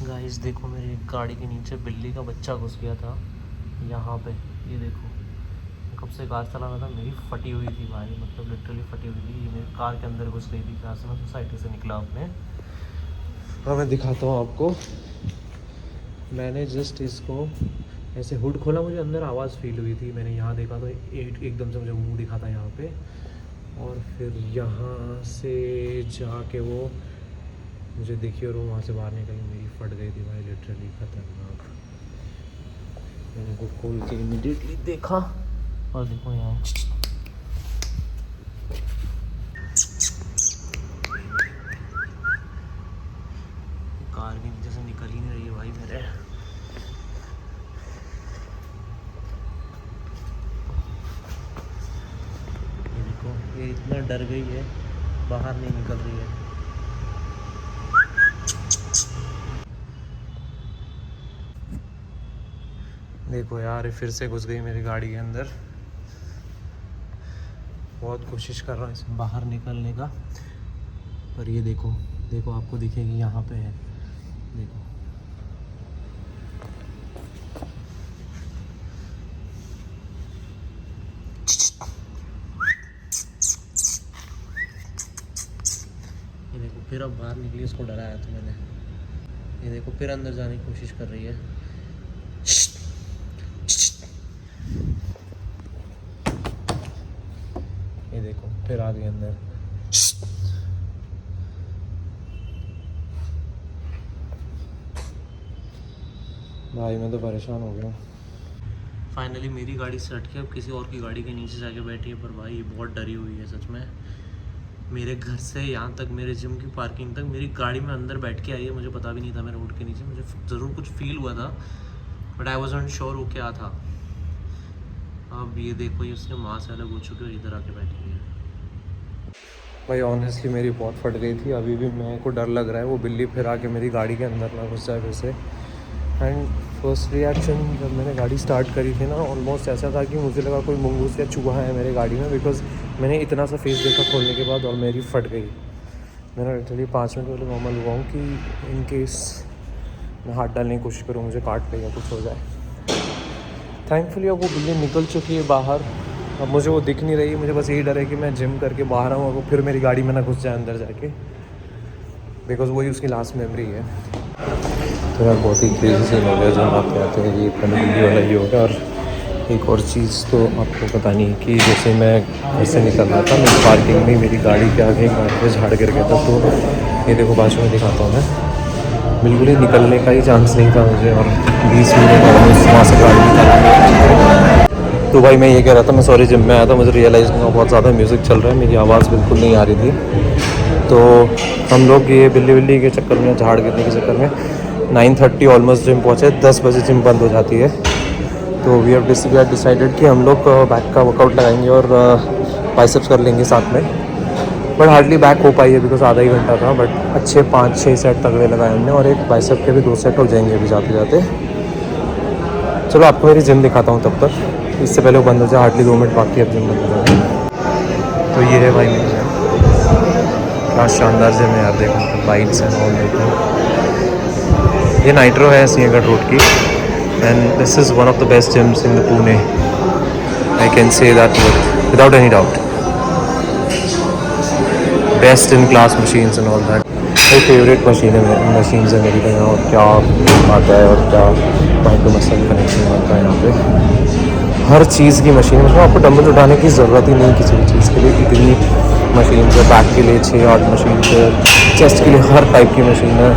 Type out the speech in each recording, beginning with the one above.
Guys देखो, मेरी गाड़ी के नीचे बिल्ली का बच्चा घुस गया था यहाँ पे। ये देखो, कब से कार चला रहा था, मेरी फटी हुई थी भाई, मतलब लिटरली फटी हुई थी। ये मेरी कार के अंदर घुस गई थी, जहाँ से मैं सोसाइटी से निकला अपने। हाँ, मैं दिखाता हूँ आपको। मैंने जस्ट इसको ऐसे हुड खोला, मुझे अंदर आवाज़ फील हुई थी। मैंने यहाँ देखा तो एकदम से मुझे मुंह दिखा था यहाँ पे, और फिर यहाँ से जाके वो मुझे देखी और वो वहाँ से बाहर निकली। मेरी फट गई थी भाई, लिटरली खतरनाक। मैंने को खोल के इमीडिएटली देखा और देखो यहाँ कार के नीचे से निकल ही नहीं रही है भाई मेरे। ये देखो, ये इतना डर गई है, बाहर नहीं निकल रही है। देखो यार, फिर से घुस गई मेरी गाड़ी के अंदर। बहुत कोशिश कर रहा हूँ इसे बाहर निकलने का, पर ये देखो, देखो आपको दिखेगी यहाँ पे है, देखो। ये देखो, फिर अब बाहर निकली, इसको डराया था मैंने। ये देखो, फिर अंदर जाने की कोशिश कर रही है। ये देखो, फिर आ गई अंदर। भाई मैं तो परेशान हो गया। फाइनली मेरी गाड़ी से हट के अब किसी और की गाड़ी के नीचे जाके बैठी है, पर भाई ये बहुत डरी हुई है सच में। मेरे घर से यहाँ तक, मेरे जिम की पार्किंग तक, मेरी गाड़ी में अंदर बैठ के आई है। मुझे पता भी नहीं था मैं रोड के नीचे, मुझे ज़रूर कुछ फील हुआ था, but I was not sure वो क्या था। अब ये देखो, ये उसके माँ से अलग हो चुकी है और इधर आके बैठी हुई है। भाई ऑनेस्टली मेरी बहुत फट गई थी। अभी भी मेरे को डर लग रहा है वो बिल्ली फिर आके मेरी गाड़ी के अंदर ना घुस जाए फिर से। एंड फर्स्ट रिएक्शन जब मैंने गाड़ी स्टार्ट करी थी ना, ऑलमोस्ट ऐसा था कि मुझे लगा कोई मंगूस या चूहा है मेरी गाड़ी में, बिकॉज मैंने इतना सा फेस देखा खोलने के बाद और मेरी फट गई। मेरा लिटरली 5 मिनट पहले नॉर्मल हुआ हूँ कि इन केस मैं हाथ डालने की कोशिश करूँ, मुझे काट ले या कुछ हो जाए। थैंकफुली अब वो बिल्ली निकल चुकी है बाहर। अब मुझे वो दिख नहीं रही, मुझे बस यही डर है कि मैं जिम करके बाहर आऊँ और वो फिर मेरी गाड़ी में ना घुस जाए अंदर जाके, बिकॉज वही उसकी लास्ट मेमोरी है। तो यार बहुत ही क्रेजी सीन हो गया जब आते आते हैं, ये बिल्ली वाला ही हो गया। और एक और चीज़ तो आपको पता नहीं कि जैसे मैं घर से निकल रहा था, मेरी पार्किंग में मेरी गाड़ी के आगे गार्बेज झाड़ गिर गया था। तो ये देखो बाजू में दिखाता हूँ मैं, बिल्कुल ही निकलने का ही चांस नहीं था मुझे, और 20 मिनट वहाँ से गाड़ी निकाला। तो भाई मैं ये कह रहा था, मैं सॉरी जिम में आया था, मुझे रियलाइज़ हुआ बहुत ज़्यादा म्यूज़िक चल रहा है, मेरी आवाज़ बिल्कुल नहीं आ रही थी। तो हम लोग ये बिल्ली के चक्कर में, झाड़ गिरने के चक्कर में 9:30 ऑलमोस्ट जिम पहुँचे। 10 बजे जिम बंद हो जाती है। तो वी हैव डिसाइडेड कि हम लोग बैक का वर्कआउट लगाएंगे और बाइसेप्स कर लेंगे साथ में। बट हार्डली बैक हो पाई है बिकॉज आधा ही घंटा था, बट अच्छे 5-6 सेट तगड़े लगाए हमने, और एक बाइसेप के भी 2 सेट हो जाएंगे अभी जाते जाते। चलो आपको मेरी जिम दिखाता हूँ तब तक, इससे पहले वो बंद हो जाए। हार्डली 2 मिनट बाकी, अब जिम बंद हो जाएगी। तो ये है भाई मेरी जिम, क्या शानदार जिम है यार। देखो लाइट्स एंड ऑल, देखो ये नाइट्रो है सिंहगढ़ रोड की, and this is one of the best gyms in the Pune, I can say that without any doubt. Best in class machines and all that. मेरी फेवरेट मशीन है मेरी तो यहाँ, और क्या आता है और क्या माइंड टू मसल कनेक्शन आता है यहाँ पे। हर चीज़ की मशीन है, मतलब आपको डंबल उठाने की ज़रूरत ही नहीं किसी भी चीज़ के लिए। इतनी मशीन है, बैक के लिए 6-8 मशीन है, चेस्ट के लिए हर टाइप की मशीन है।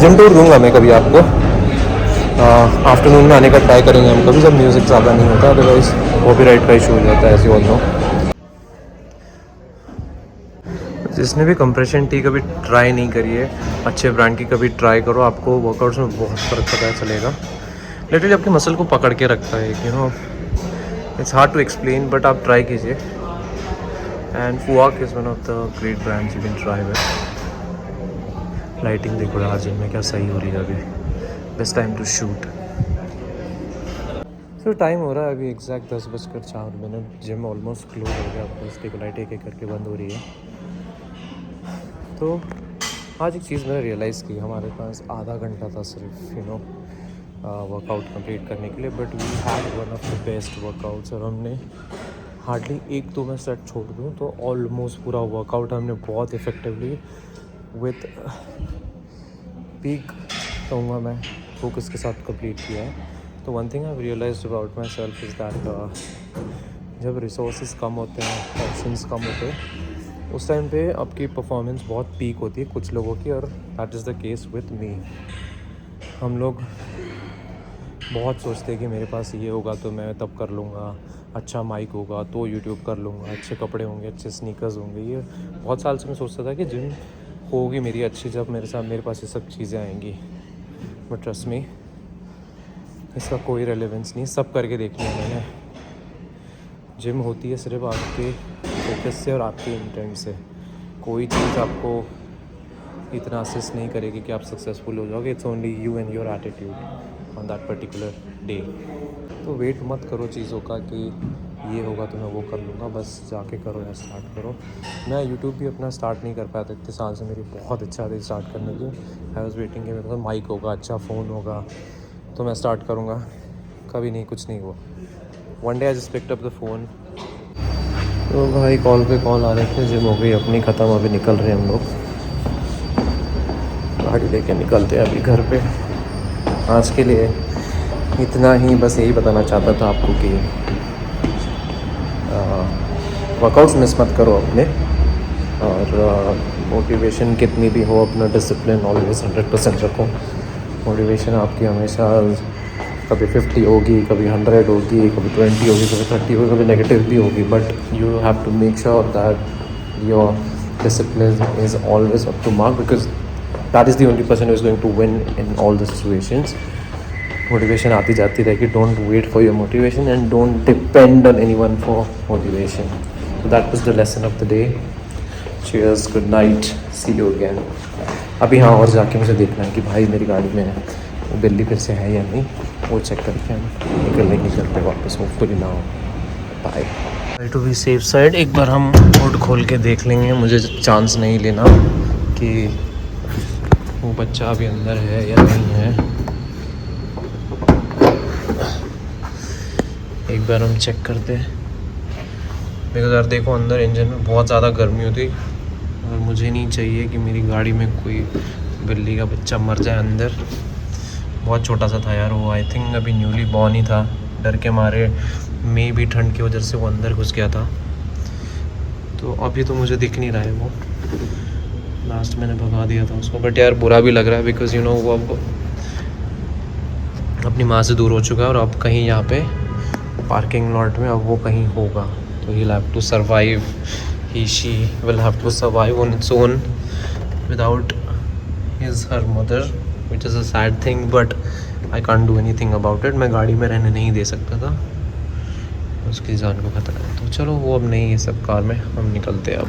जिम टूर दूंगा मैं कभी आपको, आफ्टरनून में आने का ट्राई करेंगे हम कभी, जब म्यूज़िक ज़्यादा नहीं होता, अदरवाइज़ कॉपीराइट का इशू हो जाता है, ऐसे ऑल नो। जिसने भी कंप्रेशन टी कभी ट्राई नहीं करी है, अच्छे ब्रांड की कभी ट्राई करो, आपको वर्कआउट्स में बहुत फ़र्क पता चलेगा। लिटरली आपकी मसल को पकड़ के रखता है, you know, it's hard to explain, but आप ट्राई कीजिए। एंड फुआक is one of the great brands you can try with. Lighting देखो यार जिम में क्या सही हो रही है अभी, best time to shoot. So time हो रहा है अभी एग्जैक्ट 10:04। जिम ऑलमोस्ट क्लोज हो गया, बस देखो लाइट एक एक करके बंद हो रही है। तो आज एक चीज़ मैंने रियलाइज़ की, हमारे पास आधा घंटा था सिर्फ वर्कआउट कंप्लीट करने के लिए, but we had one of the best workouts. और हमने हार्डली 1-2 मैं सेट छोड़ दूँ तो ऑलमोस्ट पूरा वर्कआउट हमने बहुत इफ़ेक्टिवली विथ पीक कहूँगा मैं फोकस के साथ कंप्लीट किया है। तो one thing I realised about myself is that जब रिसोर्सेज कम होते हैं, ऑप्शंस कम होते हैं, उस टाइम पे आपकी परफॉर्मेंस बहुत पीक होती है कुछ लोगों की, और that is the case with me. हम लोग बहुत सोचते हैं कि मेरे पास ये होगा तो मैं तब कर लूँगा, अच्छा माइक होगा तो यूट्यूब कर लूँगा, अच्छे कपड़े होंगे, अच्छे स्नीकर्स होंगे। ये बहुत साल से मैं सोचता था कि जिम होगी मेरी अच्छी जब मेरे पास ये सब चीज़ें आएंगी, बट ट्रस्ट मी इसका कोई रेलेवेंस नहीं। सब करके देख लिया मैंने। जिम होती है सिर्फ आपके फोकस से और आपके इंटेंट से। कोई चीज़ आपको इतना असिस्ट नहीं करेगी कि आप सक्सेसफुल हो जाओगे। It's only you and your attitude on that particular day. तो वेट मत करो चीज़ों का कि ये होगा तो मैं वो कर लूँगा, बस जाके करो या स्टार्ट करो। मैं यूट्यूब भी अपना स्टार्ट नहीं कर पाया था इतने साल से, मेरी बहुत इच्छा थी स्टार्ट करने की। आई वॉज वेटिंग कि मेरे पास माइक होगा, अच्छा फ़ोन होगा तो मैं स्टार्ट करूँगा। कभी नहीं, कुछ नहीं हुआ। One day I just picked up the phone. तो भाई कॉल पे कॉल आ रहे थे, जिम हो गई अपनी ख़त्म, अभी निकल रहे हैं हम लोग। गाड़ी लेके निकलते हैं अभी घर पे। आज के लिए इतना ही, बस यही बताना चाहता था आपको कि वर्कआउट्स मिस मत करो अपने, और मोटिवेशन कितनी भी हो, अपना डिसिप्लिन ऑलवेज 100% रखो। मोटिवेशन आपकी हमेशा कभी 50 होगी, कभी 100 होगी, कभी 20 होगी, कभी 30 होगी, कभी नेगेटिव भी होगी, but you have to make sure that your discipline is always up to mark, because that is the only person who is going to win in all the situations. Motivation आती जाती रहेगी, don't wait for your motivation and don't depend on anyone for motivation. So that was the lesson of the day. Cheers, good night, see you again. अभी हाँ, और जाके मुझे देखना है कि भाई मेरी गाड़ी में वो बिल्ली फिर से है या नहीं, वो चेक करके हम निकलेंगे घर पे वापस, होपफुली ना हो। Bye. To be safe side एक बार हम हुड खोल के देख लेंगे। मुझे चांस नहीं लेना कि वो बच्चा अभी अंदर है या नहीं है। एक बार हम चेक करते हैं, बिकॉज यार देखो अंदर इंजन में बहुत ज़्यादा गर्मी होती, और मुझे नहीं चाहिए कि मेरी गाड़ी में कोई बिल्ली का बच्चा मर जाए अंदर। बहुत छोटा सा था यार वो, आई थिंक अभी न्यूली बॉर्न ही था। डर के मारे मे भी ठंड की वजह से वो अंदर घुस गया था। तो अभी तो मुझे दिख नहीं रहा है वो, लास्ट मैंने भगा दिया था उसको। बट यार बुरा भी लग रहा है, बिकॉज यू नो वो अब अपनी माँ से दूर हो चुका है, और अब कहीं यहाँ पे पार्किंग लॉट में अब वो कहीं होगा। तो he have to survive, she will have to survive on its own without her mother, which is a sad thing, but I can't do anything about it. मैं गाड़ी में रहने नहीं दे सकता था, उसकी जान को खतरा है। तो चलो वो अब नहीं है सब कार में, हम निकलते हैं अब।